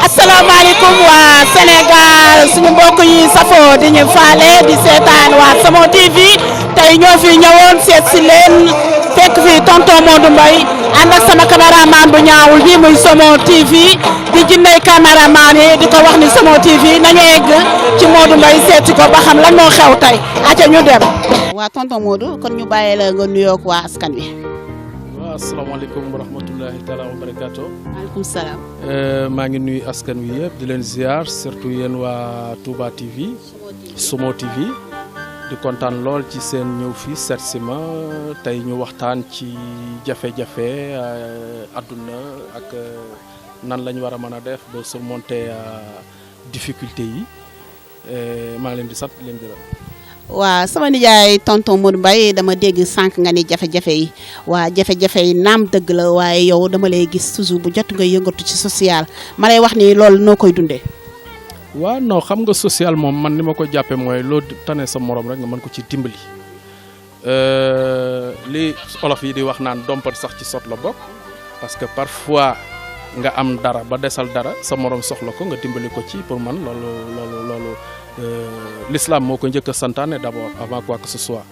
asalaamaaleykum waa Sénégal suñu mbokk yi safoo di ñu faale di seetaan waa Samo TV tey ñoo fi ñëwoon seet si leen fekk fi tonton Modou Mbaye ànd ak sama cameraman bu ñaawul bi muy Samo TV di jinnay cameraman yi di ko wax ni Samo TV nañu egg ci Modou Mbaye seeti ko ba xam lan moo xew tey aca ñu dem. waa tonton Modou kon ñu bàyyee la nga nuyoo ak waa askan wi. asalaamaaleykum wa rahmatullahi taala wa barakaatu. maaleykum salaam. maa ngi nuyu askan wi yëpp di leen ziar surtout yéen waa Touba TV. Samo TV. di kontaan lool ci seen ñëw fii seet si ma tey ñu waxtaan ci jafe-jafe àdduna ak nan lañ war a mën a def ba surmonter difficulté yi maa ngi leen di sant di leen gërëm. waa sama nijaay tonton Modou Mbaye dama dégg sànq nga ni jafe-jafe yi waa jafe-jafe yi naam dëgg la waaye yow dama lay gis toujours bu jot nga yëngatu ci social ma lay wax ni loolu noo koy dundee. waaw non xam nga social moom man ni ma ko jàppee mooy loo tane sa morom rek nga mën ko ci dimbali li olof yi di wax naan dompat sax ci sot la bokk parce que parfois nga am dara ba desal dara sa morom soxla ko nga dimbali ko ci pour man loolu l'islam moo ko njëkk a santaane d'abord avant quoi que ce soit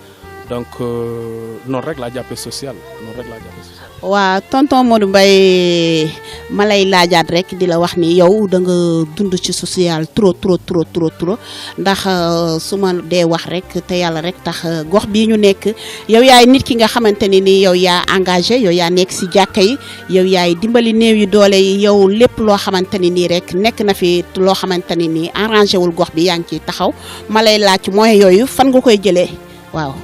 donc noonu rek laa jàppee social noonu rek laa jàppee social. waa tonton Modou Mbaye ma lay laajaat rek di la wax ni yow da nga dund ci social trop ndax su ma dee wax rek te yàlla rek tax gox bii ñu nekk yow yaay nit ki nga xamante ne ni yow yaa engagé yow yaa nekk si jàkka yi yow yaay dimbali néew yi doole yi yow lépp loo xamante ne nii rek nekk na fi loo xamante ne nii arrangé wul gox bi yaa ngi ciy taxaw ma lay laaj moyens yooyu fan nga koy jëlee waaw.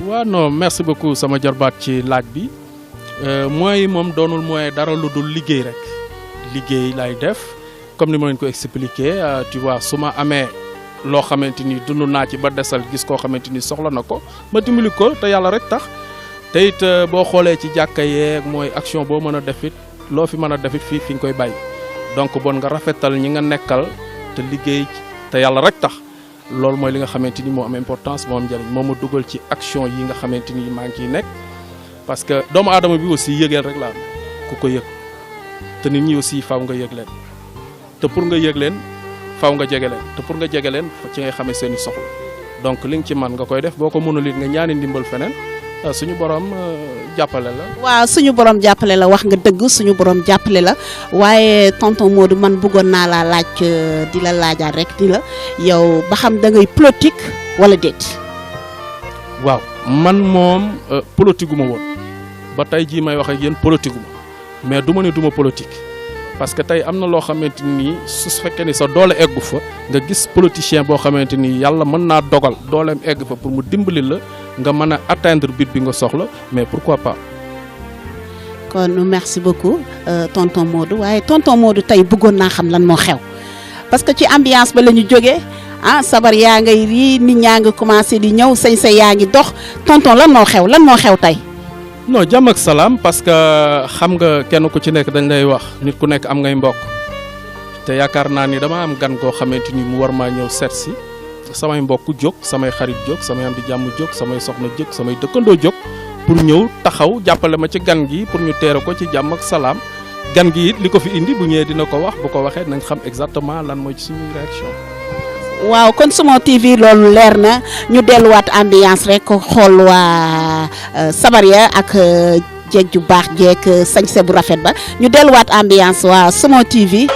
waaw non merci beaucoup sama jarbaat ci laaj bi. moyens yi moom doonul moyen dara lu dul liggéey rek liggéey lay def comme ni ma leen ko expliqué tu vois su ma amee loo xamante ni dund naa ci ba desal gis koo xamante ni soxla na ko ma dimbali ko te yàlla rek tax te it boo xoolee ci jàkka yeeg mooy action boo mën a def it loo fi mën a def it fii fi nga koy bàyyi donc bon nga rafetal ñi nga nekkal te liggéey te yàlla rek tax loolu mooy li nga xamante ni moo am importance moo am njëriñ moo ma dugal ci action yi nga xamante ni maa ngi ciy nekk. parce que doomu aadama bi aussi yëgeel rek la am ku ko yëg te nit ñi aussi faaw nga yëg leen te pour nga yëg leen faaw nga jege leen te pour nga jege leen ci ngay xamee seen i soxla donc li nga ci man nga koy def boo ko mënul it nga ñaani ndimbal feneen suñu borom jàppale la. waaw suñu borom jàppale la wax nga dëgg suñu borom jàppale la waaye tonton Modou man bëggoon naa laa laaj di la laajaat rek di la yow ba xam da ngay politique wala déet. waaw man moom politique gu ma woon. ba tey jii may wax ak yéen politique ma mais du ma ne du ma politique parce que tey am na loo xamante ni su fekkee ni sa doole eggu fa nga gis politicien boo xamante ni yàlla mën naa dogal dooleem egg fa pour mu dimbali la nga mën a atteindre but bi nga soxla mais pourquoi pas. kon merci beaucoup tonton Modou waaye tonton Modou tey bëggoon naa xam lan moo xew parce que ci ambiance ba la ñu jógee sabar yaa ngay rii nit ñaa ngi commencé di ñëw sañ-sañ yaa ngi dox tonton lan moo xew tey. non jàmm ak salaam parce que xam nga kenn ku ci nekk dañ lay wax nit ku nekk am ngay mbokk te yaakaar naa ni dama am gan goo xamante ni mu war maa ñëw seet si samay mbokk jóg samay xarit jóg samay am di jàmm jóg samay soxna jóg samay dëkkandoo jóg pour ñëw taxaw jàppale ma ci gan gi pour ñu teere ko ci jàmm ak salaam gan gi it li ko fi indi bu ñëwee dina ko wax bu ko waxee nañ xam exactement lan mooy ci suñuy réaction. waaw kon Samo TV loolu leer na ñu delluwaat ambiance rek xool waa sabar ya ak jeeg ju baax jeeg sañse bu rafet ba ñu delluwaat ambiance waa Samo TV.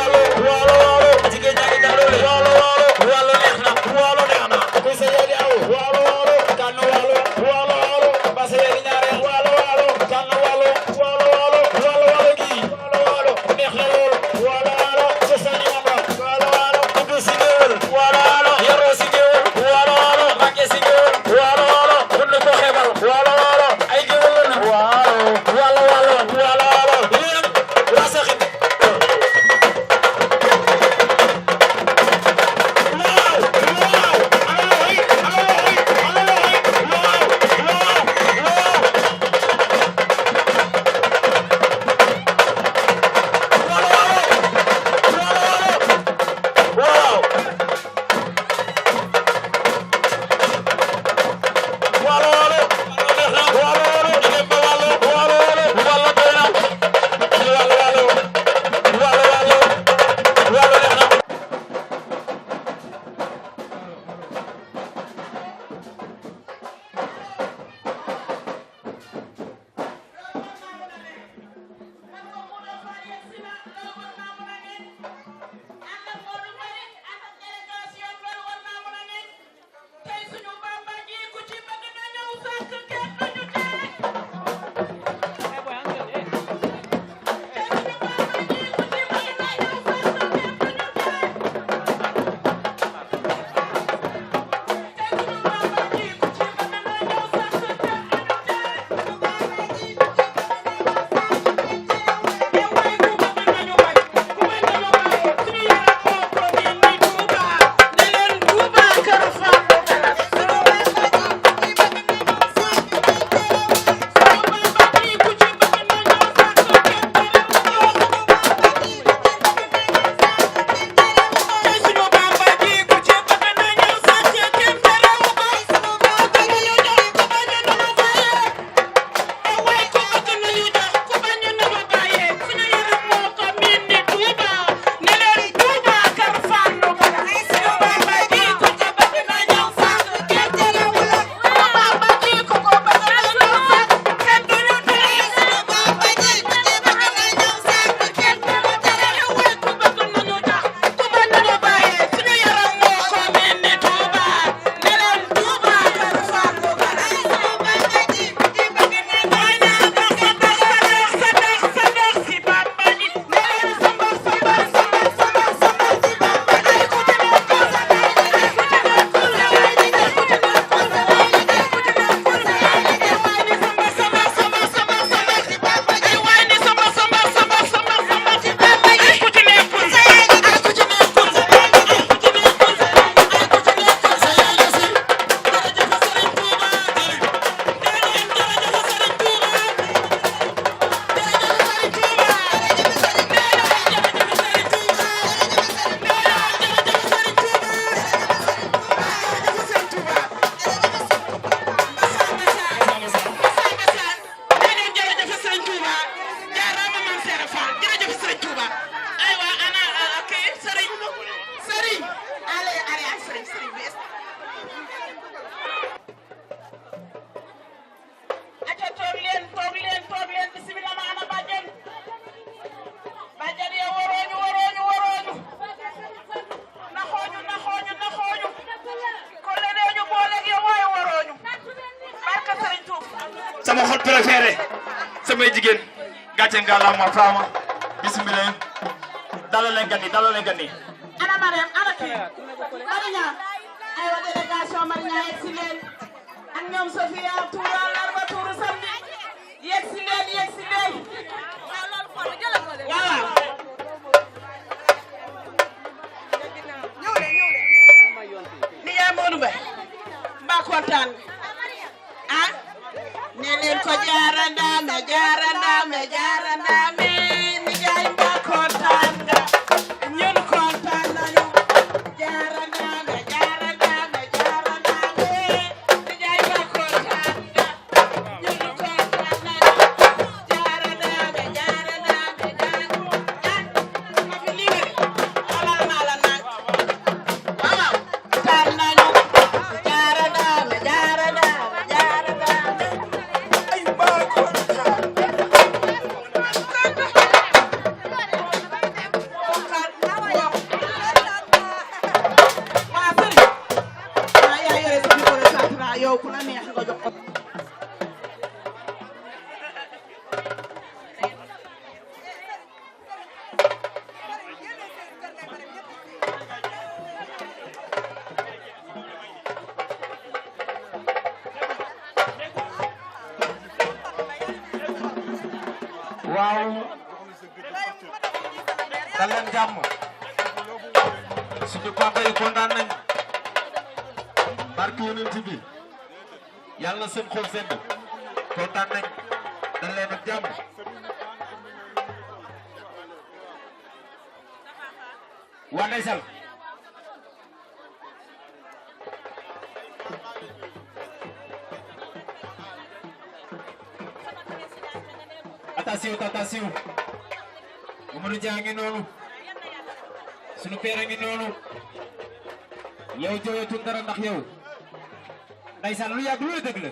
la feere samay jigéen gàcce ngalaama faama bismillah dalale gani ana Mariam ana kii Mariña aywa délégation Mariña yegg si leen ak ñoom Sofia Toura Larba Toura samedi yegg si leen waaw ni yaa Modou Mbaye mbaa kontaan ah ne leen ko jaarandame ni jaay mbaa kontaan nga ñun kontaan nañu jaarandame ni jaay mbaa kontaan nga ñun kontaan nañu jaarandame ma fi liggéey xoolal naa la nag waaw kontaan nañu jaarandame ay mbaa kontaan yow ku la neex nga jox ko waaw dal leen jàmm suñu papa yi kontaan nañ barke yonent bi yàlla seen xol sedd kontaan nañ dal leen ak jàmm waa ndeysaan attention Mamadou Dia ngi noonu sunu père ngi noonu yow jooyatul dara ndax yow ndeysaan lu yàgg lu dëgg la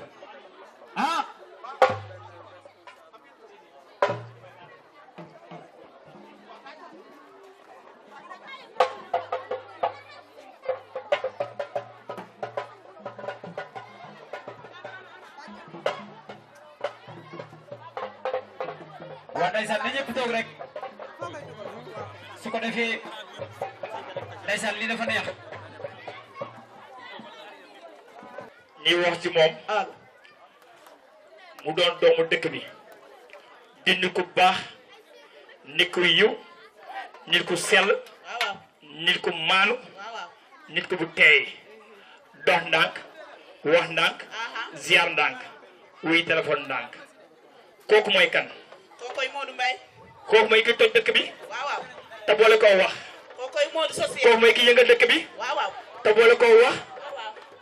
ah waa ndeysaan na ñëpp toog rek su ko defee ndeysaan li dafa neex ñi wax ci moom mu doon doomu dëkk bi di nit ku baax nit ku yiw nit ku sell nit ku maanu nit ku bu teey dox ndànk wax ndànk ziar ndànk wuy téléphone ndànk kooku mooy kan koy Modou Mbaye kooku mooy ki toj dëkk bi waaw te boole koo wax koy Modou social kooku mooy ki yëngal dëkk bi waaw te boole koo wax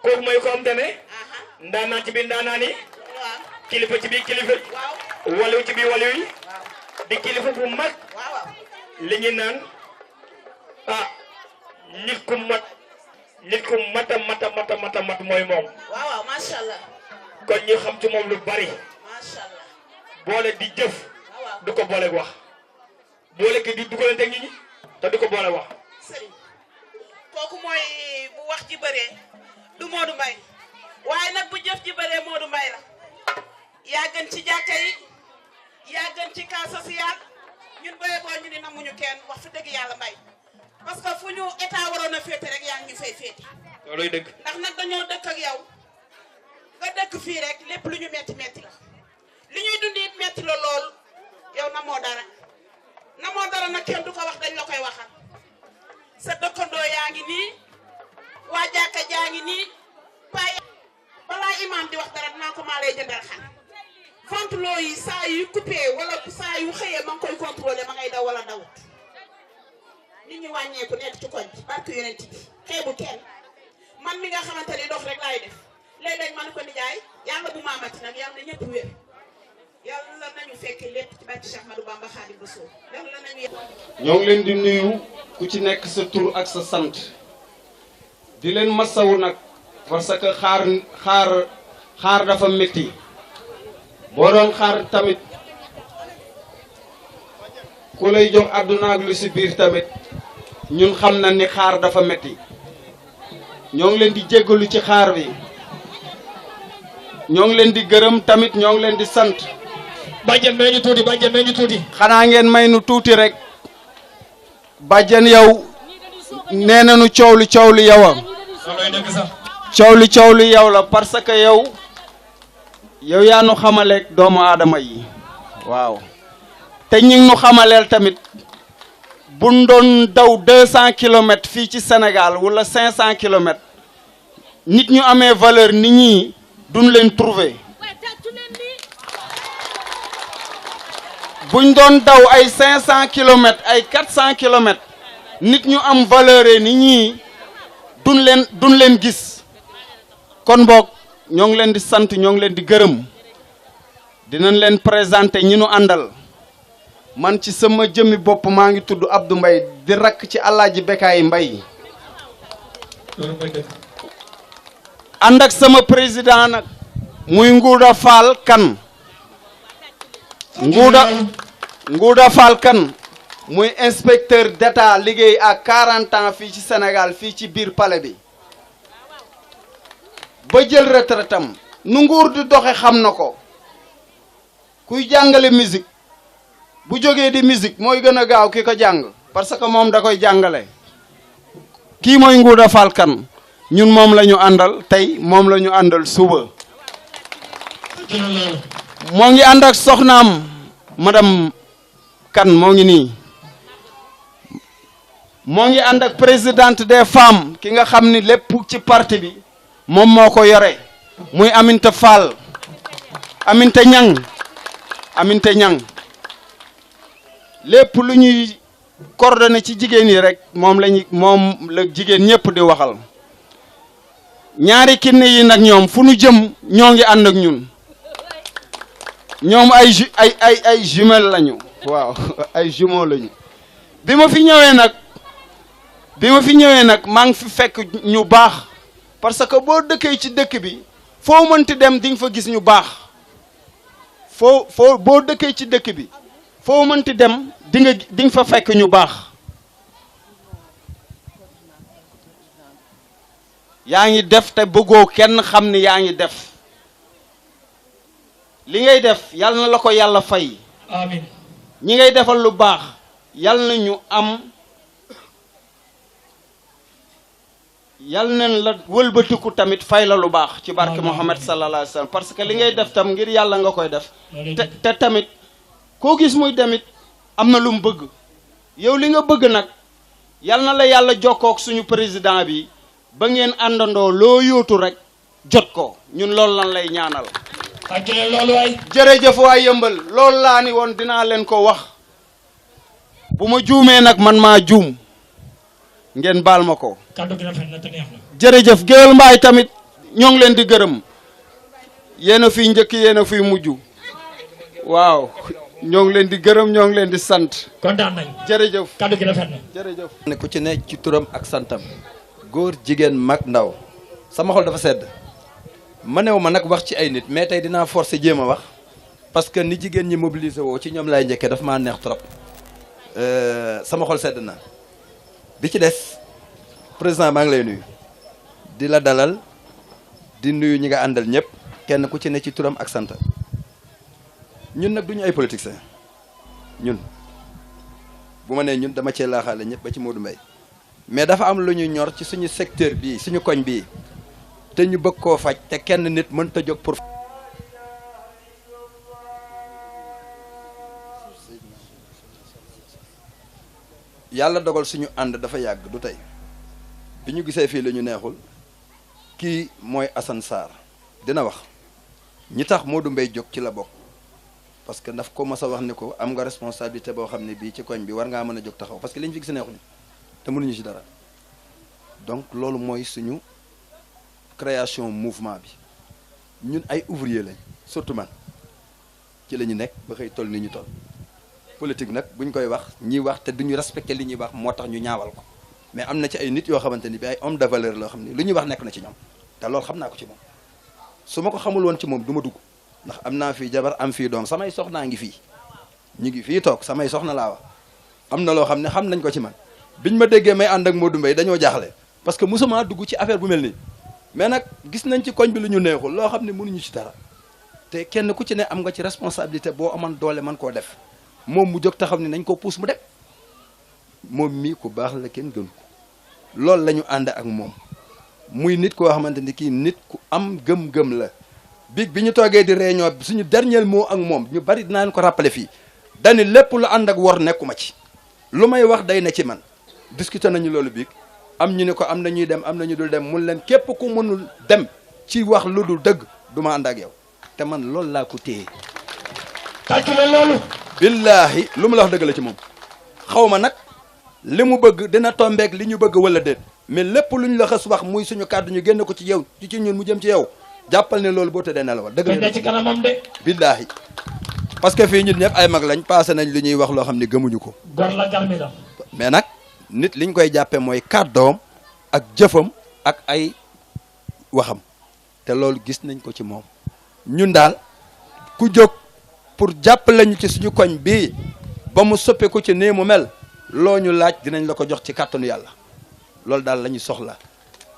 kooku mooy ko am te ne ndaanaan ci biir ndaanaan yi kilifa ci biir kilifa waliw ci biir waliw yi di kilifa bu mag li ñu naan ah nit ku mat mooy moom waaw masha Allah kon ñu xam ci moom lu bari masha Allah boole di jëf du ko boole wax boole ki di dugalante nit ñi te du ko boole wax sëriñ kooku mooy bu wax ji bëree du Modou Mbaye waaye nag bu jëf ji bëree Modou Mbaye la yaa gën ci jàkka yi yaa gën ci cas social ñun bëree boo ñu ni namuñu kenn wax fi dëgg yàlla Mbaye parce que fu ñu état waroon a féete rek yaa ngi ñu fay féete looloy dëgg ndax nag dañoo dëkk ak yow nga dëkk fii rek lépp lu ñu metti metti la li ñuy dund it metti la lool yow namoo dara nag kenn du ko wax dañ la koy waxal sa dëkkandoo yaa ngi nii waa jàkka jaa ngi nii paye balaa imam di wax dara dinaa ko maa lay jëndal xar contrôle yi saa yu coupé wala saa yu xëyee ma ngi koy contrôler ma ngay daw wala dawut nit ñi wàññeeku nekk ci koñ bi barke yonent bi xeebu kenn man mi nga xamante ni dox rek laay def léeg-léeg ma ne ko nijaay yàlla bu maamati nag yàlla na ñëpp wér yàlla nañu fekk lépp ci barke Cheikh Ahmadou Bamba Khadim Rassoul yàlla nañu ñoo ngi leen di nuyu ku ci nekk sa tur ak sa sant di leen masawu nag parce que xaar dafa métti boo doon xaar tamit ku lay jox àdduna ak lu si biir tamit ñun xam na ni xaar dafa métti ñoo ngi leen di jéggalu ci xaar bi ñoo ngi leen di gërëm tamit ñoo ngi leen di sant. bàjjen may ñu tuuti bàjjen may ñu tuuti. xanaa ngeen may nu tuuti rek. bàjjen yow nee nañu coow li yow a. coow li yow la parce que yow yaa nu xamaleeg doomu aadama yi. waaw te ñi nu xamaleel tamit buñ doon daw 200 kilomètres fii ci Sénégal wala 500 kilomètres nit ñu amee valeur nit ñi duñ leen trouver. buñ doon daw ay 500 kilomètres ay 400 kilomètres nit ñu am valeur nit ñi duñ leen gis. kon boog ñoo ngi leen di sant ñoo ngi leen di gërëm dinañ leen présenter ñi nu àndal man ci sama jëmmi bopp maa ngi tudd Abdou Mbaye di rakk ci Alaaji Bekaay Mbaye ànd ak sama président nag muy Nguuda Fall Kan Nguuda Fall Kan muy inspecteur d'état liggéey à 40 ans fii ci Sénégal fii ci biir palais bi ba jël retraitam nu nguur di doxe xam na ko kuy jàngale musique bu jógee di musique mooy gën a gaaw ki ko jàng parce que moom da koy jàngale kii mooy Nguuda Fall Kan ñun moom la ñu àndal tey moom la ñu àndal suba moo ngi ànd ak soxnaam madame Kan moo ngi nii moo ngi ànd ak présidente des femmes ki nga xam ni lépp ci parti bi moom moo ko yore muy Aminta Fall Aminta Ñang lépp lu ñuy coordonné ci jigéen yi rek moom la jigéen ñëpp di waxal ñaari kinne yi nag ñoom fu nu jëm ñoo ngi ànd ak ñun ñoom ay jumelles lañu waaw ay jumeaux lañu bi ma fi ñëwee nag maa ngi fi fekk ñu baax parce que boo dëkkee ci dëkk bi foo mënti dem di nga fa gis ñu baax boo dëkkee ci dëkk bi foo mënti dem di nga fa fekk ñu baax yaa ngi def te bëggoo kenn xam ni yaa ngi def li ngay def yal na la ko yàlla fay. amiin ñi ngay defal lu baax yal na ñu am yal nañ la wëlbatiku tamit fay la lu baax ci barke Muhammad sallallahu alayhi wa sallam parce que li ngay def tam ngir yàlla nga koy def te tamit koo gis muy demit am na lu mu bëgg yow li nga bëgg nag yal na la yàlla jokkook suñu président bi ba ngeen àndandoo loo yóotu rek jot ko ñun loolu lan lay ñaanal jërëjëf waay Yëmbal loolu laa ni woon dinaa leen ko wax bu ma juumee nag man maa juum ngeen baal ma ko. kàddu gi rafet na te neex na. jërëjëf Géwél Mbaay tamit ñoo ngi leen di gërëm yéen a fiy njëkk yéen a fiy mujj waaw ñoo ngi leen di gërëm ñoo ngi leen di sant. kontaan nañ. jërëjëf kàddu gi rafet na. jërëjëf. ne ku ci ne ci turam ak santam góor jigéen mag ndaw sama xol dafa sedd ma new ma nag wax ci ay nit mais tey dinaa forcer jéem a wax parce que ni jigéen ñi mobilisé woo ci ñoom laay njëkkee dafa maa neex trop sama xol sedd na. bi ci des président maa ngi lay nuyu di la dalal di nuyu ñi nga àndal ñëpp kenn ku ci ne ci turam ak sant ñun nag duñu ay politiciens ñun bu ma nee ñun dama cee laaxaale ñëpp ba ci Modou Mbaye mais dafa am lu ñu ñor ci suñu secteur bii suñu koñ bii te ñu bëgg koo faj te kenn nit mënta jóg pour yàlla dogal suñu ànd dafa yàgg du tey bi ñu gisee fii la ñu neexul kii mooy Assane Sarr dina wax ñi tax Modou Mbaye jóg ci la bokk parce que daf ko mas a wax ni ko am nga responsabilité boo xam ne bii ci koñ bi war ngaa mën a jóg taxaw parce que li ñu fi gis neexuñu te mënuñu ci dara donc loolu mooy suñu création mouvement bi ñun ay ouvrier lañ surtout man ci la ñu nekk ba xëy toll ni ñu toll politique nag bu ñu koy wax ñiy wax te duñu respecté li ñuy wax moo tax ñu ñaawal ko mais am na ci ay nit yoo xamante ni bi ay homme de valeur loo xam ne lu ñuy wax nekk na ci ñoom te loolu xam naa ko ci moom su ma ko xamul woon ci moom du ma dugg ndax am naa fii jabar am fii doom samay soxnaa ngi fii ñu ngi fii toog samay soxna laa wax am na loo xam ne xam nañ ko ci man biñ ma déggee may ànd ak Modou Mbaye dañoo jaaxle parce que mosuma dugg ci affaire bu mel nii mais nag gis nañ ci koñ bi lu ñu neexul loo xam ne mënuñu ci dara te kenn ku ci ne am nga ci responsabilité boo aman doole man koo def moom mu jóg taxaw ni nañ ko puus mu dem moom mii ku baax la kenn gënu ko loolu la ñu ànd ak moom muy nit koo xamante ni kii nit ku am gëm-gëm la bi ñu toogee di réunion suñu dernier mot ak moom ñu bari dinaa leen ko rappeler fii dani lépp lu ànd ak wor nekkuma ci lu may wax day ne ci man discuté nañu loolu biig am ñu ne ko am na ñuy dem am na ñu dul dem mun leen képp ku mënul dem ci wax lu dul dëgg du ma ànd ak yow te man loolu laa ko téye tàccu la loolu billaahi lu mu la wax dëgg la ci moom xaw ma nag li mu bëgg dina tombeek li ñu bëgg wala déet mais lépp lu ñu la xës wax muy suñu kàddu ñu génn ko ci yow ci ñun mu jëm ci yow jàppal ne loolu boo tëddee ne la wax dëgg la ci kanamam de billaahi parce que fii ñun ñëpp ay mag lañ passé nañ li ñuy wax loo xam ne gëmuñu ko gor la garmi la mais nag nit liñ koy jàppee mooy kàddoom ak jëfam ak ay waxam te loolu gis nañ ko ci moom ñun daal ku jóg pour jàppale ñu ci suñu koñ bii ba mu soppe ko ci nee mu mel loo ñu laaj dinañ la ko jox ci kàttanu yàlla loolu daal la ñu soxla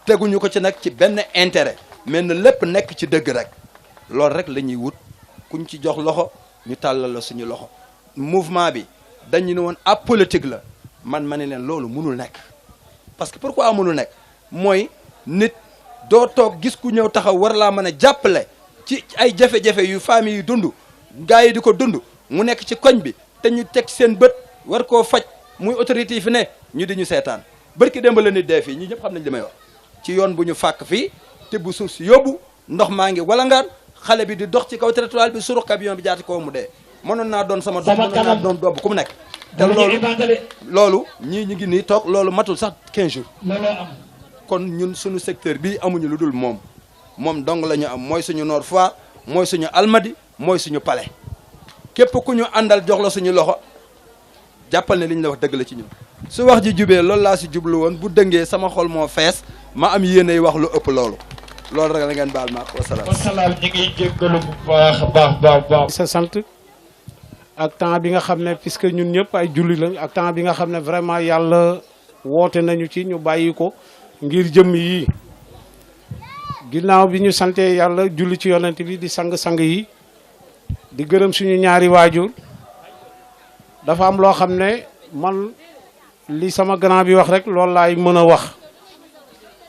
teguñu ko ci nag ci benn intérêt mais na lépp nekk ci dëgg rek loolu rek la ñuy wut kuñ ci jox loxo ñu tàllal la suñu loxo mouvement bi dañu ne woon ab politique la man ma ne leen loolu mënul nekk parce que pourquoi mënul nekk mooy nit doo toog gis ku ñëw taxaw war laa mën a jàppale ci ay jafe-jafe yu famille yu dund gars yi di ko dund mu nekk ci koñ bi te ñu teg seen bët war koo faj muy autorité yi fi ne ñu di ñu seetaan barki démb la nit dee fii ñi ñëpp xam nañ li may wax ci yoon bu ñu fàkk fii te bu suuf si yóbbu ndox maa ngi walangaan xale bi di dox ci kaw trottoir bi surux camion bi jaati kaw mu dee mënoon naa doon sama doom mënoon naa doon doob ku mu nekk te loolu ñii ñu ngi nii toog loolu matul sax 15 jours looloo am kon ñun suñu secteur bii amuñu lu dul moom dong la ñu am mooy suñu Nord Foire mooy suñu Almadi mooy suñu Palais képp ku ñu àndal jox la suñu loxo jàppal ne li ñu la wax dëgg la ci ñun su wax ji jubee loolu laa si jublu woon bu dëngee sama xol moo fees ma am yéenay wax lu ëpp loolu rek la ngeen baal ma wasalaam ñu ngi jéggalu bu baax baax sa sant ak temps bi nga xam ne puisque ñun ñëpp ay julli lañ ak temps bi nga xam ne vraiment yàlla woote nañu ci ñu bàyyi ko ngir jëmm yi ginnaaw bi ñu santee yàlla julli ci yonent bi di sang-sang yi di gërëm suñu ñaari waajur dafa am loo xam ne man li sama grand bi wax rek loolu laay mën a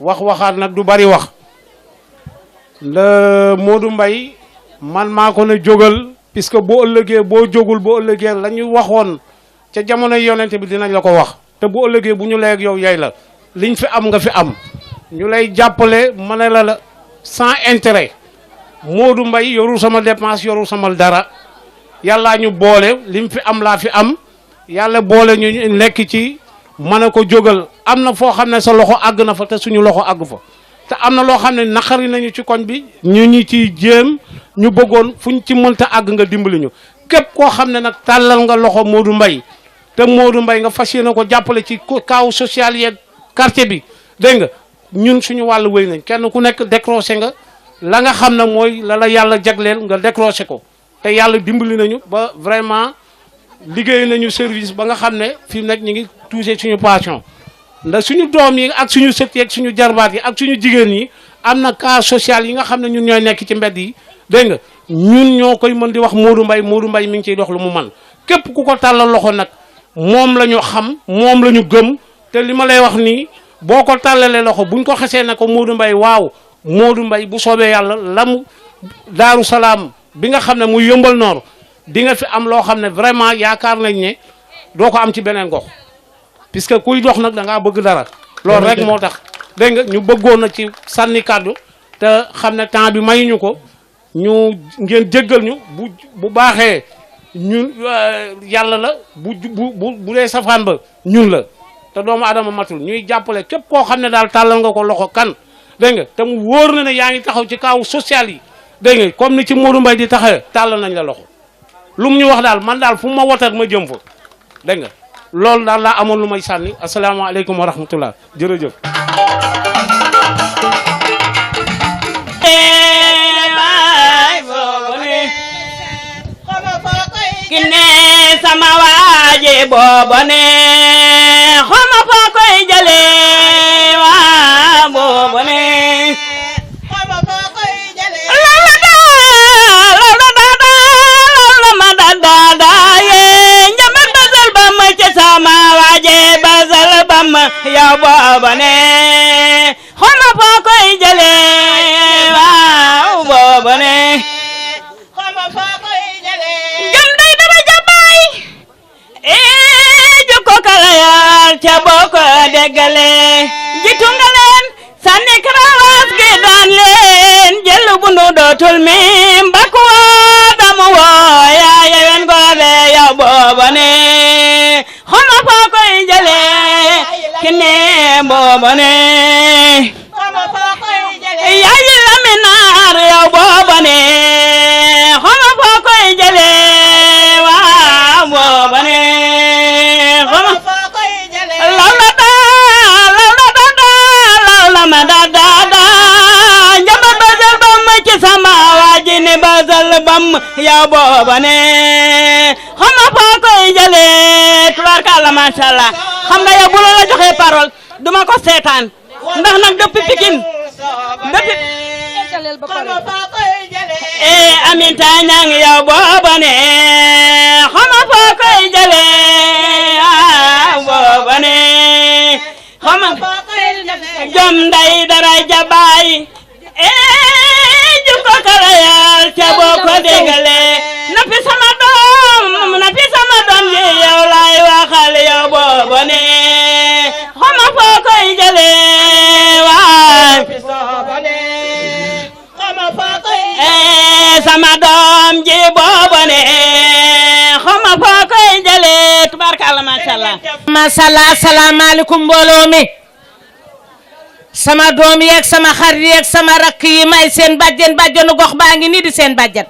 waxaat nag du bari wax la Modou Mbaye man maa ko ne jógal puisque boo ëllëgee boo jógul boo ëllëgee la ñu waxoon ca jamono yonente bi dinañ la ko wax te bu ëllëgee bu ñu lay ak yow yay la liñ fi am nga fi am ñu lay jàppale ma ne la sans intérêt Modou Mbaye yorul sama dépense yorul sama dara yàllaa ñu boole lim fi am laa fi am yàlla boole ñu nekk ci mën a ko jógal am na foo xam ne sa loxo àgg na fa te suñu loxo àgg fa te am na loo xam ne naqari nañu ci koñ bi ñu ciy jéem ñu bëggoon fuñ ci mënta àgg nga dimbali ñu képp koo xam ne nag tàllal nga loxo Modou Mbaye te Modou Mbaye nga fas yéene ko jàppale ci kaw social yeeg quartier bi dégg nga ñun suñu wàllu wéy nañ kenn ku nekk décroché nga la nga xam ne mooy la yàlla jagleel nga décroché ko te yàlla dimbali nañu ba vraiment liggéey nañu service ba nga xam ne fi mu nekk ñu ngi touché suñu passion ndax suñu doom yi ak suñu sët yi ak suñu jarbaat yi ak suñu jigéen yi am na cas social yi nga xam ne ñun ñooy nekk ci mbedd yi dégg nga ñun ñoo koy mën di wax Modou Mbaye mi ngi ciy dox lu mu man képp ku ko tàllal loxo nag moom la ñu xam moom la ñu gëm te li ma lay wax nii boo ko tàllalee loxo buñ ko xesee ne ko Modou Mbaye waaw Modou Mbaye bu soobee yàlla lam Daaru Salaam bi nga xam ne muy Yëmbal Noor di nga fi am loo xam ne vraiment yaakaar nañ ne doo ko am ci beneen gox puisque kuy dox nag da ngaa bëgg dara loolu rek moo tax dégg nga ñu bëggoon na ci sànni kàddu te xam ne temps bi mayuñu ko ñu ngeen jéggal ñu bu baaxee ñun yàlla la bu dee safaan ba ñun la te doomu adama matul ñuy jàppale képp koo xam ne daal tàllal nga ko loxo kan dégg nga te mu wóor na ne yaa ngi taxaw ci kaw social yi dégg nga comme ni ci Modou Mbaye di taxawee tàllal nañ la loxo lu mu ñu wax daal man daal fu ma wotat ma jëm fa dégg nga loolu daal laa amoon lu may sànni asalaamaaleykum wa rahmatullah jërëjëf kine sama waaje boobo ne xoma foo koy jële waa boobo ne yow booba ne xoma foo koy jële waaw booba ne xoma foo koy jële jëm day dara jabaay jukko kalayal ca boo ko déggale jitu nga leen sànni karawaas gi daan leen jël bundu dootul mi mbakku woo damu woo yaa yewen goole yow booba ne xoma foo koy jële kine booba ne xoma foo koy jële yaa yi laminaar yow booba ne xoma foo koy jële waaw booba ne xoma foo koy jële lawla ma da njamba basal bam ci sama waaji ne basal bam yow booba ne xama foo koy jële tubaarkalla masha Allah xam nga yow bu la joxee parole duma ko seetaan ndax nag depuis Pikine depuis xama foo koy jële Aminta Ñang yow booba ne xama foo koy jële booba ne xama jom nday dara jabaay jukko kalayal ca boo ko déggale na fi sama doom ji yow laay waxal yow booba ne xama foo koy jële waay sama doom ji booba ne xama foo koy jële tubaarkalla mashallah mashallah asalaamaaleykum mbooloo mi sama doom yeeg sama xarit yeeg sama rakk yi may seen bàjjenu gox baa ngi nii di seen bàjjen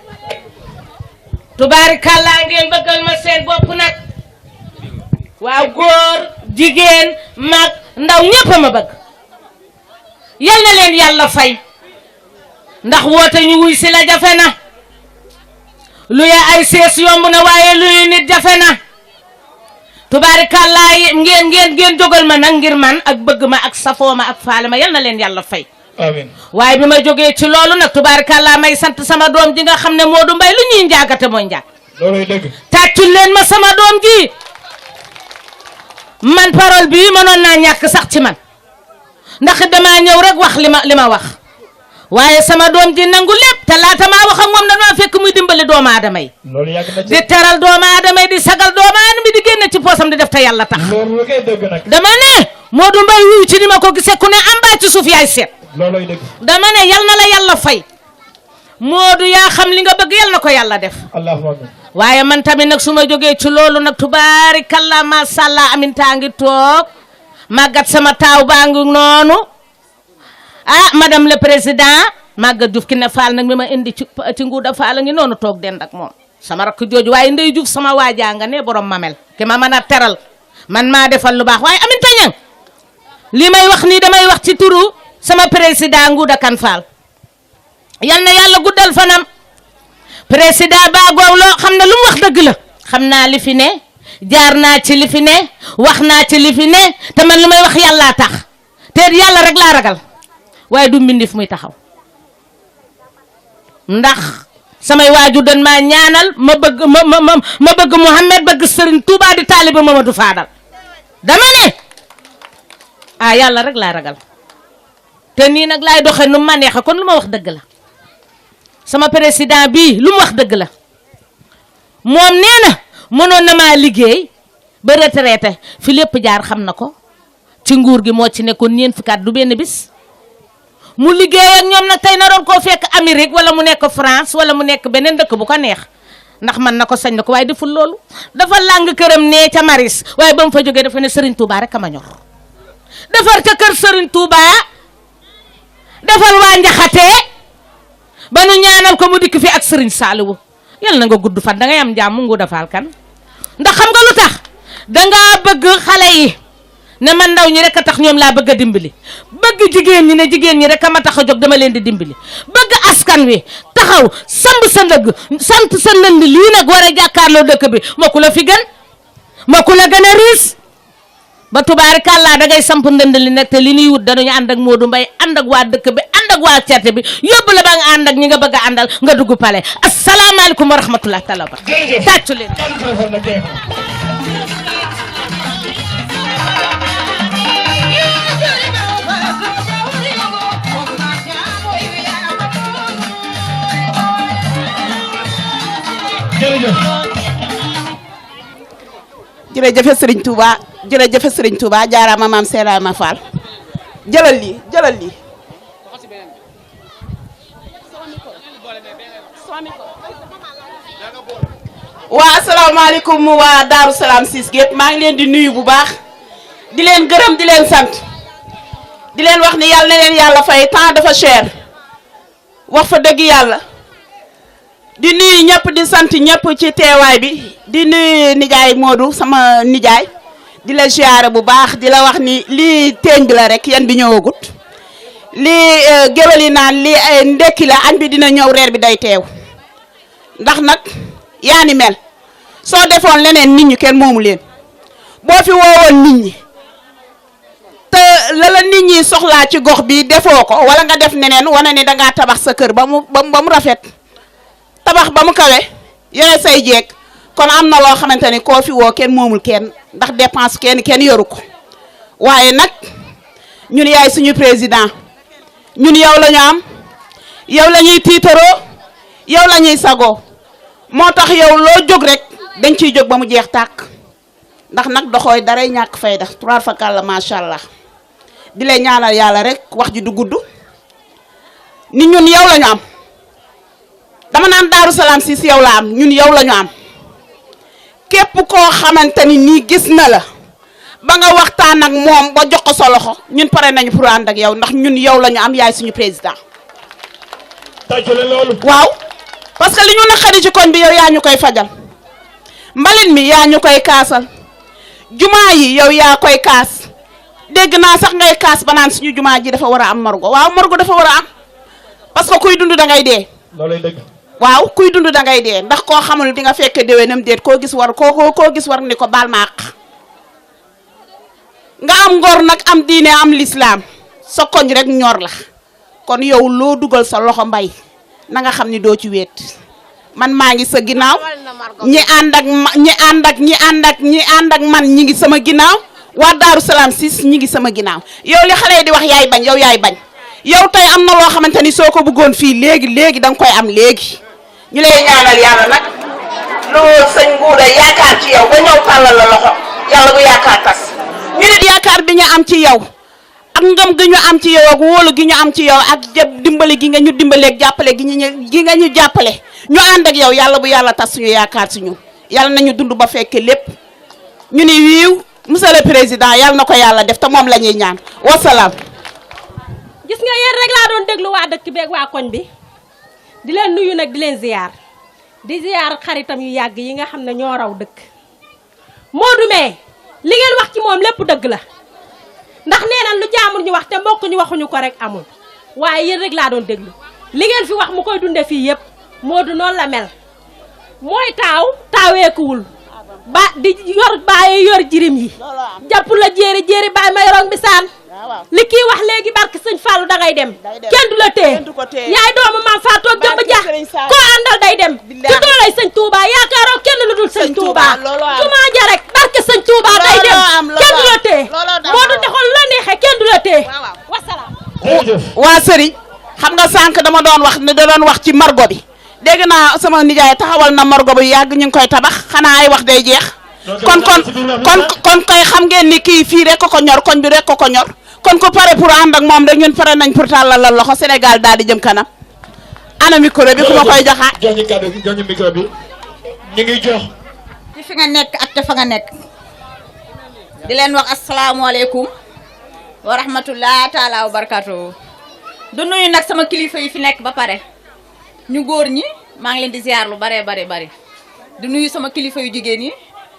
tubaarikàllaa ngeen bëggal ma seen bopp nag waaw góor jigéen mag ndaw ñépp a ma bëgg yal na leen yàlla fay ndax woote ñu wuy si la jafe na lu ya ay sees yomb na waaye luy nit jafe na tubaarikàllaa ngeen jógal ma nag ngir man ak bëgg ma ak safoo ma ak faale ma yal na leen yàlla fay amiin waaye bi ma jógee ci loolu nag tubaarikàllaa may sant sama doom ji nga xam ne Modou Mbaye lu ñuy njaagate mooy njaag looloy dëgg tàccul leen ma sama doom ji man parole bii mënoon naa ñàkk sax ci man ndax damaa ñëw rek wax li ma wax waaye sama doom ji nangu lépp te laata maa wax ak moom damaa fekk muy dimbali doomu aadama yi loolu yàgg na ci di teral doomu aadama yi di sagal doomu aadama yi di génne ci poosam di def te yàlla tax loolu la koy dëgg nag dama ne Modou Mbaye wuyu ci ni ma ko gisee ku ne am baa ci suuf yaay seet looloy dëgg dama ne yal na la yàlla fay Modou yaa xam li nga bëgg yal na ko yàlla def allahumma amiin waaye man tamit nag su ma jógee ci loolu nag tubaarikàllaa masàllaa Aminta ngi toog màggat sama taaw baa ngi noonu ah madame le président Maguette Diouf ki ne Fall nag mi ma indi ci nguuda Fall a ngi noonu toog dend ak moom sama rakk jooju waaye Ndey Diouf sama waajaa nga ne borom mamel ki ma mën a teral man maa defal lu baax waaye Aminta Ñang li may wax nii damay wax ci turu sama président nguuda kan Fall yal na yàlla guddal fanam président ba goowloo xam ne lu mu wax dëgg la xam naa li fi ne jaar naa ci li fi ne wax naa ci li fi ne te man lu may wax yàllaa tax te yàlla rek laa ragal waaye du mbindif muy taxaw ndax samay waaju dañ maa ñaanal ma bëgg Mouhamed bëgg Serigne Touba di taaliba Mamadou Fadal dama ne yàlla rek laa ragal te nii nag laay doxe nu ma neexe kon lu ma wax dëgg la sama président bii lu mu wax dëgg la moom nee na mënoon na maa liggéey ba retraité fi lépp jaar xam na ko ci nguur gi moo ci nekkoon ñeent fukki at du benn bis mu liggéey ak ñoom nag tey na doon koo fekk Amérique wala mu nekk France wala mu nekk beneen dëkk bu ko neex ndax man na ko sañ na ko waaye deful loolu dafa làng këram nee ca Maris waaye ba mu fa jógee dafa ne Serigne Touba rek a ma ñor defar ca kër Serigne Touba defal waa Njaxate ba nu ñaanal ko mu dikk fi ak Serigne Saliou yal na nga gudd fan da ngay am jàmm nguuda Fall kan ndax xam nga lu tax dangaa bëgg xale yi ne man ndaw ñi rek a tax ñoom laa bëgg a dimbali bëgg jigéen ñi ne jigéen ñi rek a ma tax a jóg dama leen di dimbali bëgg askan wi taxaw samb sa ndëgg sant sa ndënd lii nag war a jàkkaarloo dëkk bi moo ku la fi gën moo ku la gën a riis ba tubaarikàllaa da ngay samp ndënd li nag te li ñuy wut dañuy ànd ak Modou Mbaye ànd ak waa dëkk bi ànd ak waa certe bi yóbbu la ba nga ànd ak ñi nga bëgg a àndal nga dugg pale asalaamaaleykum wa rahmatulah taala ba tàccu leen jërëjëf jërëjëf Serigne Touba jërëjëf Serigne Touba jaaraama maam Seeraama Fall jëlal lii waa asalaamaaleykum waa Daaru Salaam 6 gépp maa ngi leen di nuyu bu baax di leen gërëm di leen sant di leen wax ni yàlla na leen yàlla fay temps dafa cher wax fa dëgg yàlla di nuyu ñëpp di sant ñëpp ci teewaay bi di nuyu nijaay Modou sama nijaay di la ziyaare bu baax di la wax ni lii teeñ bi la rek yan bi ñëwagut lii géwél yi naan lii ndekki la añ bi dina ñëw reer bi day teew ndax nag yaa ni mel soo defoon leneen nit ñi kenn moomu leen boo fi woowoon nit ñi te la nit ñi soxlaa ci gox bi defoo ko wala nga def neneen wane ni dangaa tabax sa kër ba mu rafet tabax ba mu kawe yore say jeeg kon am na loo xamante ni koo fi woo kenn moomul kenn ndax dépense kenn yoru ko waaye nag ñun yaay suñu président ñun yow la ñu am yow la ñuy tiitaroo yow la ñuy sagoo moo tax yow loo jóg rek dañ ciy jóg ba mu jeex tàkk ndax nag doxooy daray ñàkk fayda trois fakal la macha allah di lay ñaanal yàlla rek wax ji du gudd ni ñun yow la ñu am dama naan Daaru Salaam 6 yow la am ñun yow la ñu am képp koo xamante ni nii gis na la ba nga waxtaan ak moom ba jox ko sa loxo ñun pare nañu pour ànd ak yow ndax ñun yow la ñu am yaay suñu président. waaw parce que li ñu naqari ci koñ bi yow yaa ñu koy fajal mbalit mi yaa ñu koy kaasal jumaa yi yow yaa koy kaas dégg naa sax ngay kaas ba naan suñu jumaa ji dafa war a am morgo waaw morgo dafa war a am parce que kuy dund da ngay dee. loolay dëgg. waaw kuy dund da ngay dee ndax koo xamul di nga fekke déwénam déet koo gis war ni ko baal ma àq nga am ngor nag am diine am lislaam sa koñ rek ñor la kon yow loo dugal sa loxo mbay na nga xam ni doo ci wéet man maa ngi sa ginnaaw ñi ànd ak man ñi ngi sama ginnaaw waa Daaru Salaam 6 ñi ngi sama ginnaaw yow li xale yi di wax yaay bañ yow yaay bañ yow tey am na loo xamante ni soo ko bëggoon fii léegi da nga koy am léegi ñu lay ñaanal yàlla nag lu sëñ Nguuda yaakaar ci yow ba ñëw tàllal la loxo yàlla bu yaakaar tas ñu nit yaakaar bi ñu am ci yow ak ngëm gi ñu am ci yow ak wóolu gi ñu am ci yow ak dimbali gi nga ñu dimbaleeg jàppale gi nga ñu jàppale ñu ànd ak yow yàlla bu yàlla tas suñu yaakaar suñu yàlla nañu dund ba fekke lépp ñu ni wiiw monsieur le président yàlla na ko yàlla def te moom la ñuy ñaan wasalaam. gis nga yéen rek laa doon déglu waa dëkk beeg waa koñ bi di leen nuyu nag di leen ziyaar di ziyaar xaritam yu yàgg yi nga xam ne ñoo raw dëkk Modou mais li ngeen wax ci moom lépp dëgg la ndax nee na lu jaamul ñu wax te mbokk ñu waxuñu ko rek amul waaye yéen rek laa doon déglu li ngeen fi wax mu koy dunde fii yëpp Modou noonu la mel mooy taaweekuwul ba di yor bàyyi yor jirim yi jàpp la jéeri bàyyi ma yoroon bisaan li kii wax léegi barke sëñ Fallou dangay dem kenn du la téye yaay doomu maam Fatou jëmb ja koo àndal day dem ci doolay sëñ Touba yaakaaroo kenn lu dul sëñ Touba jumaa ja rek barke sëñ Touba day dem kenn du la téye moo du dexoon la neexee kenn du la téye wasalaam. waa sëriñ xam nga sànq dama doon wax ne da doon wax ci margo bi dégg naa sama nijaay taxawal na margo bi yàgg ñu ngi koy tabax xanaa ay wax day jeex kon koy xam ngeen ni kii fii rek ko ñor koñ bi rek ko ñor kon ku pare pour ànd ak moom rek ñun pare nañ pour tàllal la loxo Sénégal daal di jëm kanam ana micro bi ku ma koy joxaat. jox ñu kàddu gi jox ñu micro bi ñu ngi jox. ci fi nga nekk ak te fa nga nekk di leen wax asalaamaaleykum wa rahmatullah taala wa barakaatu. du nuyu nag sama kilifa yi fi nekk ba pare ñu góor ñi maa ngi leen di ziar lu bare di nuyu sama kilifa yu jigéen yi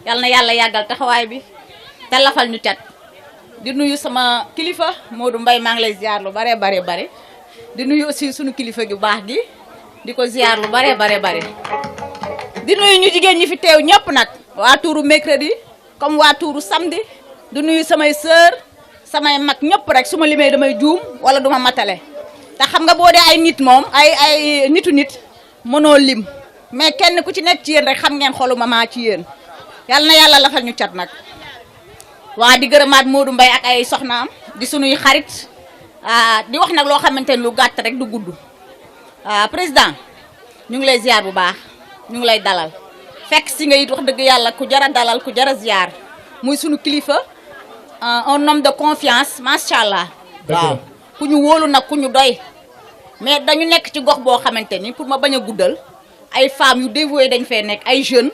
yal na yàlla yàggal taxawaay bi te lafal ñu cat. di nuyu sama kilifa Modou Mbaye maa ngi lay ziar lu bare di nuyu aussi sunu kilifa gu baax gi di ko ziar lu bare di nuyu ñu jigéen ñi fi teew ñëpp nag waa tuuru mercredi comme waa tuuru samedi di nuyu samay sœur samay mag ñëpp rek su ma limee damay juum wala duma matale te xam nga boo dee ay nit moom ay nitu nit mënoo lim mais kenn ku ci nekk ci yéen rek xam ngeen xolu mama ci yéen yal na yàlla lafal ñu cat nag waa di gërëmaat Modou Mbaye ak ay soxnaam di sunuy xarit di wax nag loo xamante ni lu gàtt rek du gudd président ñu ngi lay ziar bu baax ñu ngi lay dalal fekk si nga it wax dëgg yàlla ku jara dalal ku jara ziar muy sunu kilifa un homme de confiance macha allah. waaw ku ñu wóolu nag ku ñu doy. mais dañu nekk ci gox boo xamante ni pour ma bañ a guddal ay femmes yu dévouées dañ fee nekk ay jeunes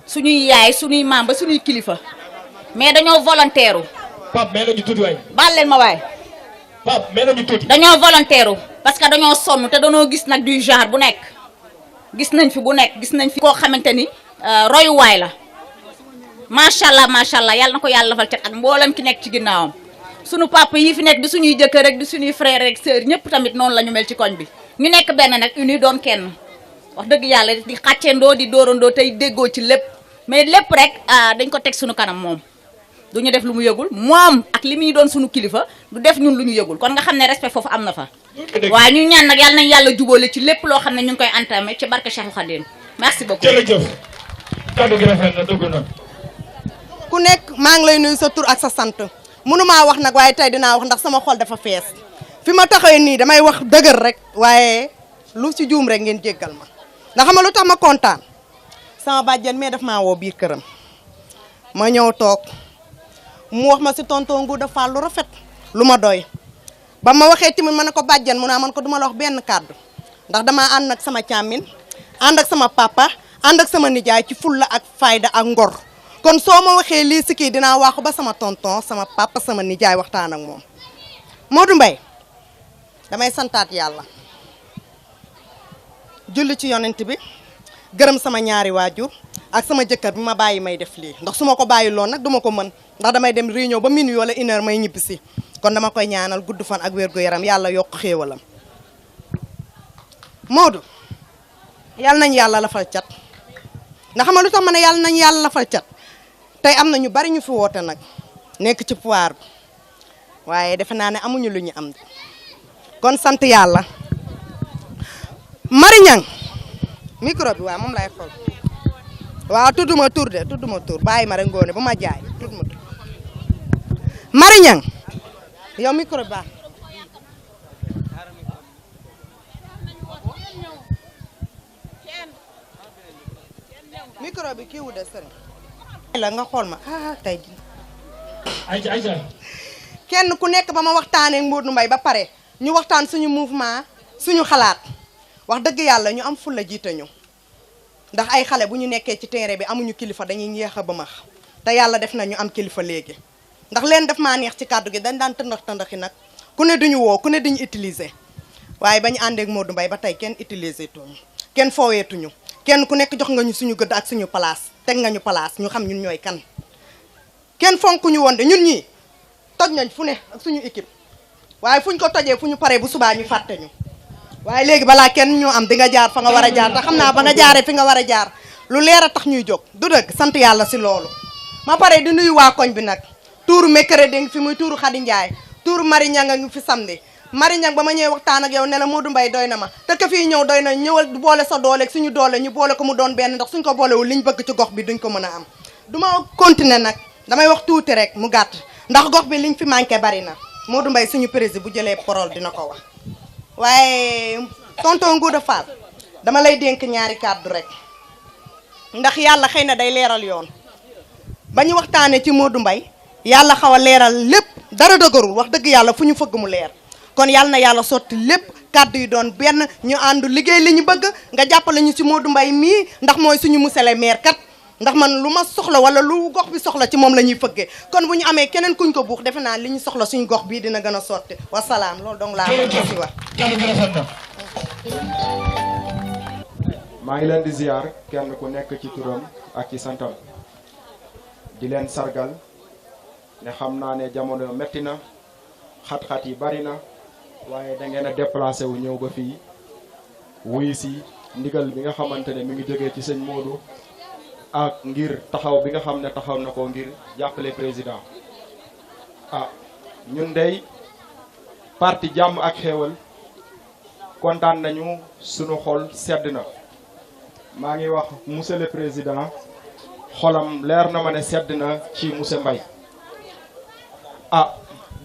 suñuy yaay suñuy maam ba suñuy kilifa mais dañoo volontaire. Pape mais nañu tuuti waay. baal leen ma waay. Pape mais nañu tuuti. dañoo volontaire parce que dañoo sonn te dañoo gis nag du genre bu nekk gis nañ fi bu nekk gis nañ fi koo xamante ni royuwaay la macha allah yàlla na ko yàlla defal cat ak mboolem ki nekk ci ginnaawam. sunu papa yi fi nekk di suñuy jëkkër rek di suñuy frère rek sœur ñëpp tamit noonu la ñu mel ci koñ bi ñu nekk benn nag uni doon kenn wax dëgg yàlla di xàccendoo di dóorandoo tey déggoo ci lépp mais lépp rek dañ ko teg suñu kanam moom du ñu def lu mu yëgul moom ak li muy doon suñu kilifa du def ñun lu ñu yëgul kon nga xam ne respect foofu am na fa waaye ñu ñaan nag yàlla nañ yàlla jubóole ci lépp loo xam ne ñu ngi koy entamé ci barke Cheikhul Khadim merci beaucoup. jërëjëf kaddu gi rafet na dugg na. ku nekk maa ngi lay nuyu sa tur ak sa sant mënumaa wax nag waaye tey dinaa wax ndax sama xol dafa fees fi ma taxawee nii damay wax dëgër rek waaye lu ci juum rek ngeen jéggal ma ndax xam nga lu tax ma kontaan sama bàjjen mais daf maa woo biir këram ma ñëw toog mu wax ma si tonton Ngouda Fall lu rafet lu ma doy ba ma waxee tamit ma ne ko bàjjen mu naa man ko duma la wax benn kàddu ndax damaa ànd ak sama càmmin ànd ak sama papa ànd ak sama nijaay ci fulla ak fayda ak ngor kon soo ma waxee lii si kii dinaa waxu ba sama tonton sama papa sama nijaay waxtaan ak moom Modou Mbaye damay santaat yàlla julli ci yonent bi gërëm sama ñaari waajur ak sama jëkkër bi ma bàyyi may def lii ndax su ma ko bàyyi loon nag duma ko mën ndax damay dem réunion ba minuit wala 1 heure may ñibbisi kon dama koy ñaanal gudd fan ak wér gu yaram yàlla yokk xéewalam Modou yàlla nañ yàlla lafal cat ndax xam nga lu tax ma ne yàlla nañ yàlla lafal cat tey am na ñu bari ñu fi woote nag nekk ci pouvoir bi waaye defe naa ne amuñu lu ñu am kon sant yàlla Marie Niang micro bi waaw moom lay xool waaw tudduma tur de tudduma tur bàyyi ma rek ngoone bu ma jaay tudduma tur Marie Niang yow micro bi baax micro bi kii wu de sëriñ la nga xool ma tey ayca kenn ku nekk ba ma waxtaanee Modou Mbaye ba pare ñu waxtaan suñu mouvement suñu xalaat wax dëgg yàlla ñu am fulla jiite ñu ndax ay xale bu ñu nekkee ci terrain bi amuñu kilifa dañuy ñeex a ba max te yàlla def na ñu am kilifa léegi ndax leen def maa neex ci kàddu gi dañ daan tëndaxi nag ku ne duñu woo ku ne duñu utiliser waaye ba ñu àndee ak Modou Mbaye ba tey kenn utiliser tuñu kenn fooweetuñu kenn ku nekk jox nga ñu suñu gëdd ak suñu place teg nga ñu place ñu xam ñun ñooy kan kenn fonkuñu woon de ñun ñii toj nañ fu ne ak suñu équipe waaye fuñ ko tojee fu ñu paree bu subaa ñu fàtte ñu waaye léegi balaa kenn ñoo am di nga jaar fa nga war a jaar te xam naa ba nga jaaree fi nga war a jaar lu leer a tax ñuy jóg du dëgg sant yàlla si loolu ma pare di nuyu waa koñ bi nag tuuru mercredi ngi fi muy tuuru Khady Ndiaye tuuru Marie Niang a ngi fi samedi Marie Niang ba ma ñëwee waxtaan ak yow ne la Modou Mbaye doy na ma te ka fii ñëw doy na ñëwal boole sa doole ak suñu doole ñu boole ko mu doon benn ndax suñ ko boolewul liñ bëgg ci gox bi duñ ko mën a am duma continuer nag damay wax tuuti rek mu gàtt ndax gox bi liñ fi manqué bari na Modou Mbaye suñu président bu jëlee parole dina ko wax waaye tonton Ngouda Fall dama lay dénk ñaari kàddu rek ndax yàlla xëy na day leeral yoon ba ñu waxtaanee ci Modou Mbaye yàlla xaw a leeral lépp dara dëgërul wax dëgg yàlla fu ñu fëgg mu leer kon yàlla na yàlla sotti lépp kàddu yi doon benn ñu àndu liggéey li ñu bëgg nga jàppale ñu ci Modou Mbaye mii ndax mooy suñu monsieur le maire kat ndax man lu ma soxla wala lu gox bi soxla ci moom la ñuy fëggee kon bu ñu amee keneen kuñ ko buux defe naa li ñu soxla suñu gox bii dina gën a sotti wasalaam loolu donc laa si wax maa ngi leen di ziar kenn ku nekk ci turam ak ci santam di leen sargal ne xam naa ne jamono metti na xat-xat yi bari na waaye da ngeen a déplacé wu ñëw ba fii wuyu si ndigal bi nga xamante ne mi ngi jógee ci sëñ Modou ak ngir taxaw bi nga xam ne taxaw na ko ngir jàppale président ñun dey parti jàmm ak xéewal kontaan nañu sunu xol sedd na maa ngi wax monsieur le président xolam leer na ma ne sedd na ci monsieur Mbaye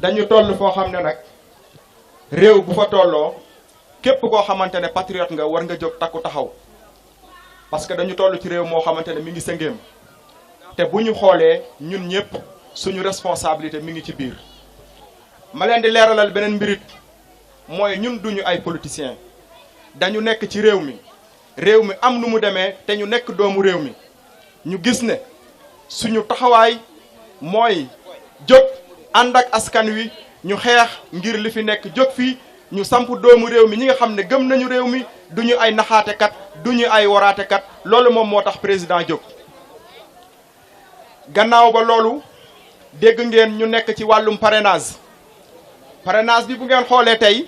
dañu toll foo xam ne nag réew bu fa tolloo képp koo xamante ne patriote nga war nga jóg takku taxaw parce que dañu toll ci réew moo xamante ne mi ngi sëngéem te bu ñu xoolee ñun ñëpp suñu responsabilité mi ngi ci biir. ma leen di leeralal beneen mbirit mooy ñun duñu ay politiciens dañu nekk ci réew mi am nu mu demee te ñu nekk doomu réew mi ñu gis ne suñu taxawaay mooy jóg ànd ak askan wi ñu xeex ngir li fi nekk jóg fii ñu samp doomu réew mi ñi nga xam ne gëm nañu réew mi duñu ay naxaatekat duñu ay waraatekat loolu moom moo tax président jóg. gannaaw ba loolu dégg ngeen ñu nekk ci wàllum parrainage bi bu ngeen xoolee tey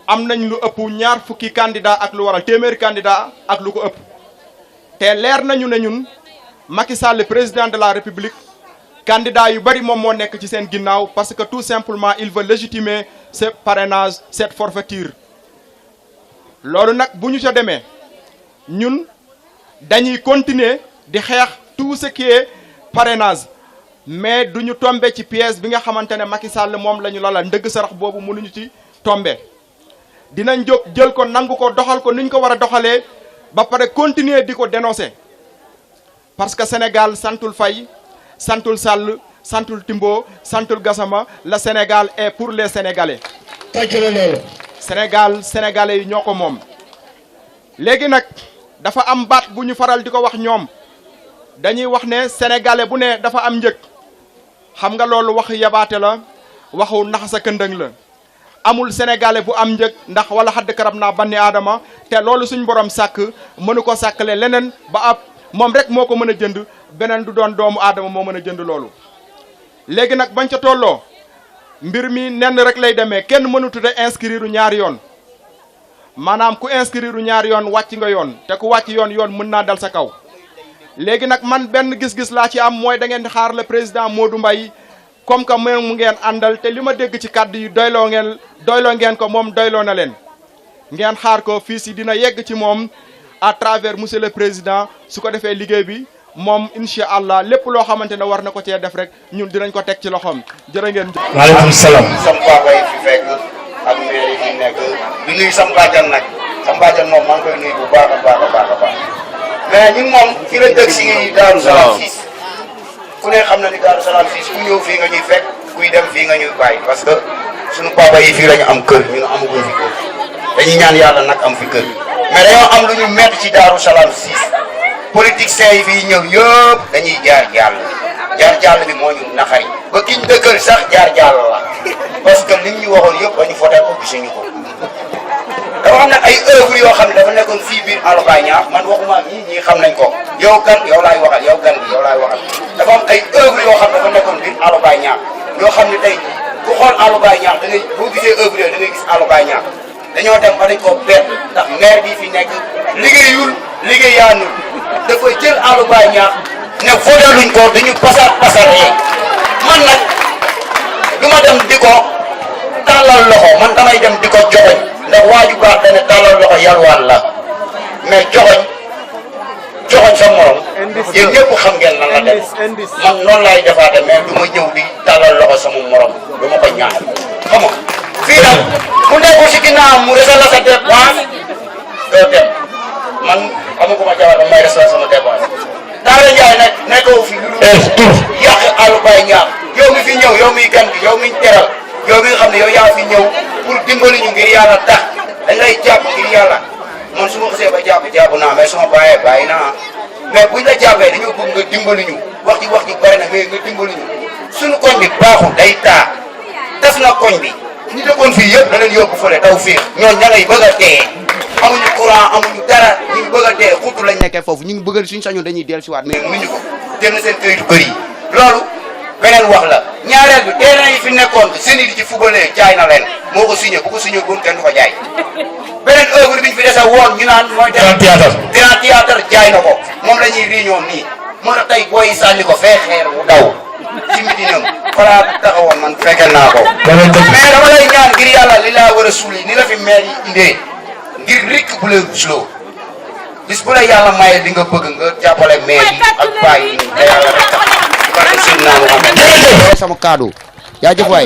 am nañ lu ëpp 20 fukki candidat ak lu waral téeméeri candidat ak lu ko ëpp te leer nañu ne ñun Macky Sall président de la République candidat yu bari moom moo nekk ci seen ginnaaw parce que tout simplement il veut légitimer ce parrainage cette forfaiture. loolu nag bu ñu ca demee ñun dañuy continuer di xeex tout ce qui est parrainage mais duñu tombe ci piège bi nga xamante ne Macky Sall moom la ñu lalal ndëgg sarax boobu mënuñu ci tombe dinañ jóg jël ko nangu ko doxal ko niñ ko war a doxalee ba pare continuer di ko dénoncer parce que Sénégal santul Faye santul Sall santul Timbo santul Gassama le Sénégal est pour les Sénégalais. Sénégal sénégalais yi ñoo ko moom. léegi nag dafa am baat bu ñu faral di ko wax ñoom dañuy wax ne sénégalais bu ne dafa am njëg xam nga loolu wax yabaate la waxu nax sa këndëng la amul sénégalais bu am njëg ndax wala xadd karab naa banni aadama te loolu suñ borom sàkk mënu ko sàkkale leneen ba ab moom rek moo ko mën a jënd beneen du doon doomu aadama moo mën a jënd loolu. léegi nag bañ ca tolloo mbir mi nenn rek lay demee kenn mënut a inscrire ñaari yoon maanaam ku inscrire ñaari yoon wàcc nga yoon te ku wàcc yoon mën naa dal sa kaw. léegi nag man benn gis-gis laa ci am mooy da ngeen di xaar le président Modou Mbaye comme que moom mu ngeen àndal te li ma dégg ci kàddu yi doyloo ngeen ko moom doyloo na leen ngeen xaar ko fii si dina yegg ci moom à travers monsieur le président su ko defee liggéey bi moom incha allah lépp loo xamante ne war na ko cee def rek ñun dinañ ko teg ci loxoom jërë ngeen. waaleykum salaam. sam papa yi fi fekk ak maire yi fi nekk di nuyu sam bàjjan nag sam bàjjan moom maa ngi koy nuyu bu baax a baax a baax a baax mais ñun moom fii la dëkk si Daaru Salaam 6 ku ne xam na ni Daaru Salaam 6 ku ñëw fii nga ñuy fekk kuy dem fii nga ñuy bàyyi parce que suñu papa yi fii la ñu am kër ñun amaguñ fi kër dañuy ñaan yàlla nag am fi kër mais dañoo am lu ñu metti ci Daaru Salaam 6 politiciens yi fii ñëw yëpp dañuy jaar jàll bi moo ñu naxari ba kiñ dëkkal sax jaar jàll la parce que li ñu waxoon yëpp ba ñu foté ko gisuñu ko dafa am nag ay œuvre yoo xam ne dafa nekkoon fii biir Alba Niakh man waxuma ñii xam nañ ko yow gan yow laay waxal yow gan bi yow laay waxal dafa am ay œuvre yoo xam ne dafa nekkoon biir Alba Niakh yoo xam ne tey ku xool Alba Niakh da ngay boo gisee œuvre yooyu da ngay gis Alba Niakh dañoo dem ba dañ koo bett ndax maire bii fi nekk liggéeyaanul dafa jël Alba Niakh ne voté luñ ko dañu pasaree man nag du ma dem di ko tàllal loxo man damay dem di ko joxoñ ndax waaju baax dana tàllal loxo yalwaan la mais joxoñ sa morom yéen ñëpp xam ngeen nan la def man noonu laay defaate mais du ma ñëw di tàllal loxo sama morom du ma ko ñaan xam nga fii nag ku nekkul si ginnaaw mu resal la sa dépense doo dem man amaguma jabar damay resal sama dépense Daara Ndiaye nag nekkoo fi lu yàq Alba Niakh yow mi fi ñëw yow miy gan gi yow miy teral yow mi nga xam ne yow yaa fi ñëw pour dimbali ñu ngir yàlla tax da ngay jàpp ngir yàlla man su ma xasee ba jàpp naa mais su ma bàyyi naa mais buñ la jàppee dañoo bëgg nga dimbali ñu wax ji bari na mais nga dimbali ñu suñu koñ bi baaxul day taa tas na koñ bi ñu dëkkoon fii yëpp da leen yóbbu fële taw fii ñooñu ña ngay bëgg a dee amuñu courant amuñu dara ñu ngi bëgg a dee xutu lañ nekkee foofu ñu ngi bëgg suñu sañoon dañuy dellu si waat mais mënuñu ko jël na seen këyitu kër yi loolu beneen wax la ñaareel bi terrain yi fi nekkoon seen i di ci fubalee jaay na leen moo ko signé bu ko signé woon kenn du ko jaay beneen œuvre bi ñu fi dese woon ñu naan mooy grand théâtre jaay na ko moom la ñuy réunion nii moo tax tey booy sànni ko fee xeer bu daw ci mitinam voilà taxawoon man fekkee naa ko mais dama lay ñaan ngir yàlla li laa war a suul yi ni la fi maire yi indee ngir rikk bu leen rusloo bis bu la yàlla maye di nga bëgg nga jàppale maire yi ak paa yi te yàlla rek tax barke seen naa mu xam sama kaddu yaa jëf waay